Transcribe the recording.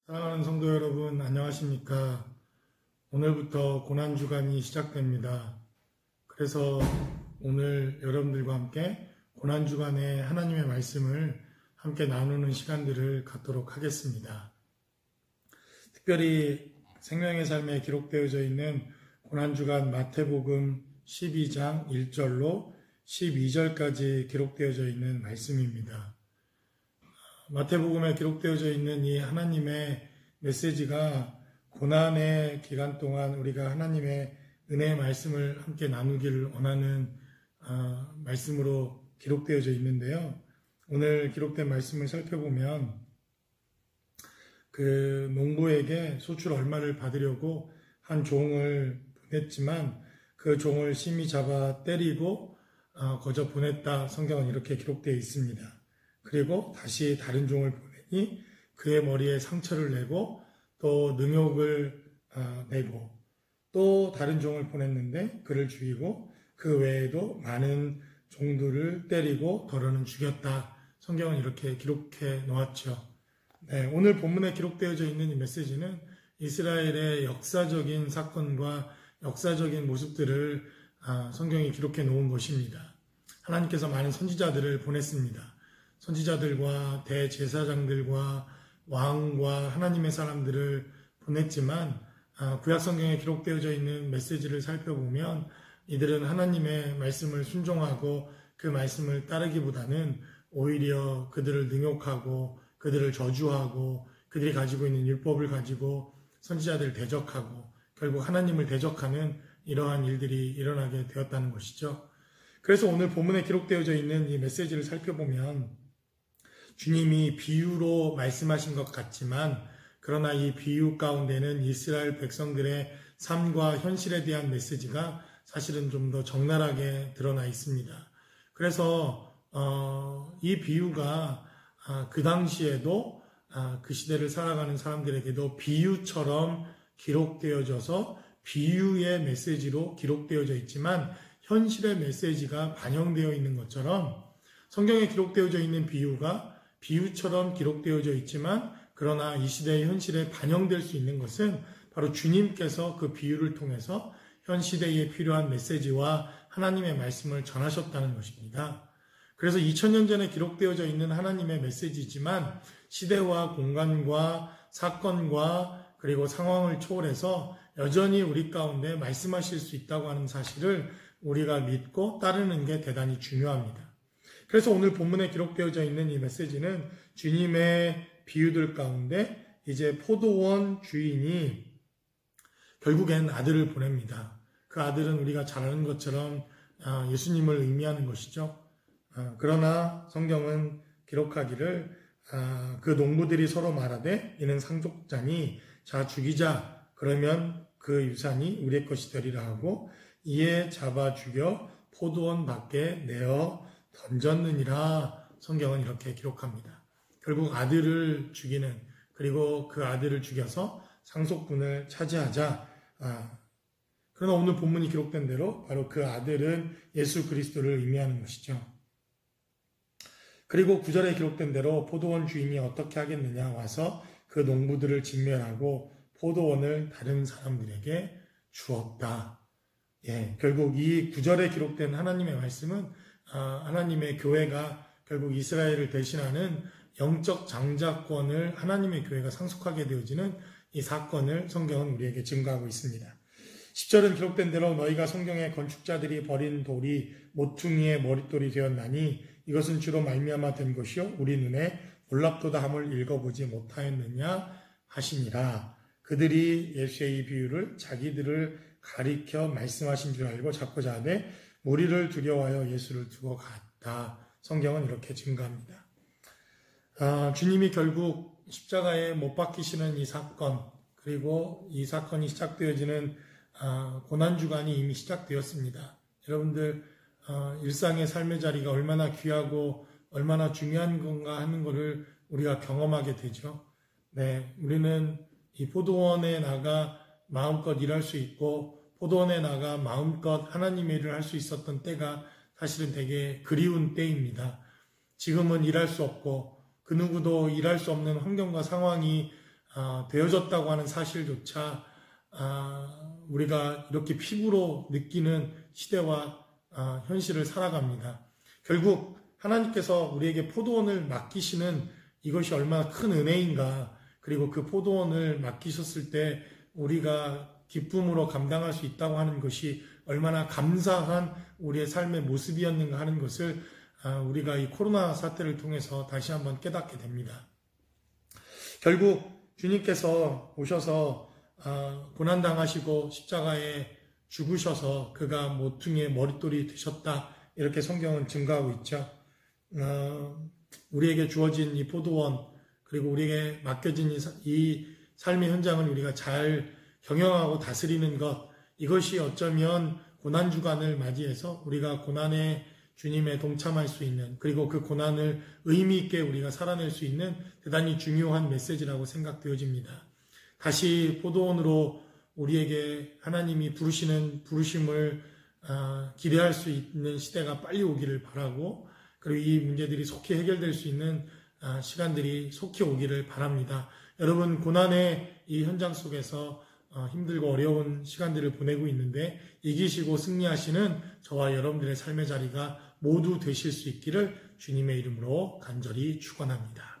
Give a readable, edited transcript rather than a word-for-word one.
사랑하는 성도 여러분, 안녕하십니까? 오늘부터 고난주간이 시작됩니다. 그래서 오늘 여러분들과 함께 고난주간의 하나님의 말씀을 함께 나누는 시간들을 갖도록 하겠습니다. 특별히 생명의 삶에 기록되어져 있는 고난주간 마태복음 12장 1절로 12절까지 기록되어져 있는 말씀입니다. 마태복음에 기록되어져 있는 이 하나님의 메시지가 고난의 기간 동안 우리가 하나님의 은혜의 말씀을 함께 나누기를 원하는 말씀으로 기록되어져 있는데요. 오늘 기록된 말씀을 살펴보면 그 농부에게 소출 얼마를 받으려고 한 종을 보냈지만 그 종을 심히 잡아 때리고 거저 보냈다. 성경은 이렇게 기록되어 있습니다. 그리고 다시 다른 종을 보내니 그의 머리에 상처를 내고 또 능욕을 내고 또 다른 종을 보냈는데 그를 죽이고 그 외에도 많은 종들을 때리고 더러는 죽였다. 성경은 이렇게 기록해 놓았죠. 네, 오늘 본문에 기록되어져 있는 이 메시지는 이스라엘의 역사적인 사건과 역사적인 모습들을 성경이 기록해 놓은 것입니다. 하나님께서 많은 선지자들을 보냈습니다. 선지자들과 대제사장들과 왕과 하나님의 사람들을 보냈지만 구약 성경에 기록되어져 있는 메시지를 살펴보면 이들은 하나님의 말씀을 순종하고 그 말씀을 따르기보다는 오히려 그들을 능욕하고 그들을 저주하고 그들이 가지고 있는 율법을 가지고 선지자들을 대적하고 결국 하나님을 대적하는 이러한 일들이 일어나게 되었다는 것이죠. 그래서 오늘 본문에 기록되어져 있는 이 메시지를 살펴보면 주님이 비유로 말씀하신 것 같지만 그러나 이 비유 가운데는 이스라엘 백성들의 삶과 현실에 대한 메시지가 사실은 좀 더 적나라하게 드러나 있습니다. 그래서 이 비유가 그 당시에도 그 시대를 살아가는 사람들에게도 비유처럼 기록되어져서 비유의 메시지로 기록되어져 있지만 현실의 메시지가 반영되어 있는 것처럼 성경에 기록되어져 있는 비유가 비유처럼 기록되어져 있지만 그러나 이 시대의 현실에 반영될 수 있는 것은 바로 주님께서 그 비유를 통해서 현 시대에 필요한 메시지와 하나님의 말씀을 전하셨다는 것입니다. 그래서 2000년 전에 기록되어져 있는 하나님의 메시지지만 시대와 공간과 사건과 그리고 상황을 초월해서 여전히 우리 가운데 말씀하실 수 있다고 하는 사실을 우리가 믿고 따르는 게 대단히 중요합니다. 그래서 오늘 본문에 기록되어져 있는 이 메시지는 주님의 비유들 가운데 이제 포도원 주인이 결국엔 아들을 보냅니다. 그 아들은 우리가 잘 아는 것처럼 예수님을 의미하는 것이죠. 그러나 성경은 기록하기를 그 농부들이 서로 말하되 이는 상속자니 자 죽이자 그러면 그 유산이 우리의 것이 되리라 하고 이에 잡아 죽여 포도원 밖에 내어 던졌느니라. 성경은 이렇게 기록합니다. 결국 아들을 죽이는 그리고 그 아들을 죽여서 상속분을 차지하자. 그러나 오늘 본문이 기록된 대로 바로 그 아들은 예수 그리스도를 의미하는 것이죠. 그리고 9절에 기록된 대로 포도원 주인이 어떻게 하겠느냐 와서 그 농부들을 진멸하고 포도원을 다른 사람들에게 주었다. 결국 이 9절에 기록된 하나님의 말씀은 하나님의 교회가 결국 이스라엘을 대신하는 영적 장자권을 하나님의 교회가 상속하게 되어지는 이 사건을 성경은 우리에게 증거하고 있습니다. 10절은 기록된 대로 너희가 성경의 건축자들이 버린 돌이 모퉁이의 머릿돌이 되었나니 이것은 주로 말미암아 된 것이요 우리 눈에 놀랍도다 함을 읽어보지 못하였느냐 하시니라. 그들이 예수의 이 비유를 자기들을 가리켜 말씀하신 줄 알고 잡고자 하되 무리를 두려워하여 예수를 두고 갔다. 성경은 이렇게 증거합니다. 주님이 결국 십자가에 못 박히시는 이 사건 그리고 이 사건이 시작되어지는 고난주간이 이미 시작되었습니다. 여러분들 일상의 삶의 자리가 얼마나 귀하고 얼마나 중요한 건가 하는 것을 우리가 경험하게 되죠. 네, 우리는 이 포도원에 나가 마음껏 일할 수 있고 포도원에 나가 마음껏 하나님의 일을 할 수 있었던 때가 사실은 되게 그리운 때입니다. 지금은 일할 수 없고 그 누구도 일할 수 없는 환경과 상황이 되어졌다고 하는 사실조차 우리가 이렇게 피부로 느끼는 시대와 현실을 살아갑니다. 결국 하나님께서 우리에게 포도원을 맡기시는 이것이 얼마나 큰 은혜인가, 그리고 그 포도원을 맡기셨을 때 우리가 기쁨으로 감당할 수 있다고 하는 것이 얼마나 감사한 우리의 삶의 모습이었는가 하는 것을 우리가 이 코로나 사태를 통해서 다시 한번 깨닫게 됩니다. 결국 주님께서 오셔서 고난당하시고 십자가에 죽으셔서 그가 모퉁이의 머릿돌이 되셨다, 이렇게 성경은 증거하고 있죠. 우리에게 주어진 이 포도원, 그리고 우리에게 맡겨진 이 삶의 현장을 우리가 잘 경영하고 다스리는 것, 이것이 어쩌면 고난주간을 맞이해서 우리가 고난의 주님에 동참할 수 있는, 그리고 그 고난을 의미 있게 우리가 살아낼 수 있는 대단히 중요한 메시지라고 생각되어집니다. 다시 포도원으로 우리에게 하나님이 부르시는 부르심을 기대할 수 있는 시대가 빨리 오기를 바라고, 그리고 이 문제들이 속히 해결될 수 있는 시간들이 속히 오기를 바랍니다. 여러분, 고난의 이 현장 속에서 힘들고 어려운 시간들을 보내고 있는데 이기시고 승리하시는 저와 여러분들의 삶의 자리가 모두 되실 수 있기를 주님의 이름으로 간절히 축원합니다.